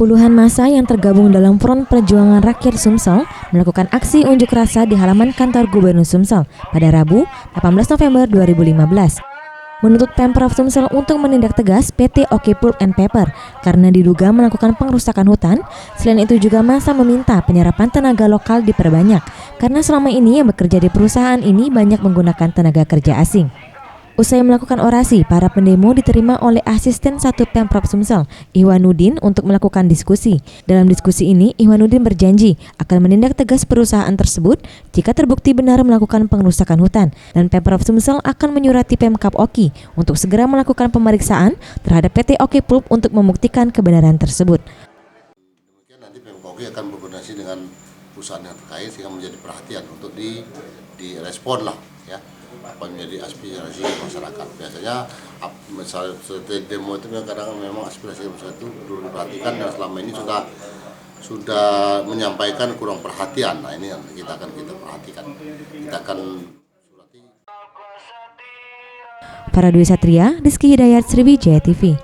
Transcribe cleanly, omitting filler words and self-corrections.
Puluhan massa yang tergabung dalam Front Perjuangan Rakyat Sumsel melakukan aksi unjuk rasa di halaman kantor Gubernur Sumsel pada Rabu, 18 November 2015. Menuntut Pemprov Sumsel untuk menindak tegas PT OK Pulp and Paper karena diduga melakukan pengrusakan hutan. Selain itu juga massa meminta penyerapan tenaga lokal diperbanyak karena selama ini yang bekerja di perusahaan ini banyak menggunakan tenaga kerja asing. Usai melakukan orasi, para pendemo diterima oleh Asisten 1 Pemprov Sumsel, Ihwanuddin, untuk melakukan diskusi. Dalam diskusi ini, Ihwanuddin berjanji akan menindak tegas perusahaan tersebut jika terbukti benar melakukan pengrusakan hutan, dan Pemprov Sumsel akan menyurati Pemkab Oki untuk segera melakukan pemeriksaan terhadap PT OK Pulp untuk membuktikan kebenaran tersebut. Demikian nanti Pemkab Oki akan berkoordinasi dengan perusahaan yang terkait sehingga menjadi perhatian untuk direspon lah, ya, apa menjadi aspirasi masyarakat. Biasanya misalnya demo itu kadang memang aspirasi masyarakat itu perlu diperhatikan dan selama ini sudah menyampaikan kurang perhatian. Nah, ini yang kita perhatikan. Kita akan surati. Para Dwi Satria, Rizky Hidayat, Sriwijaya TV.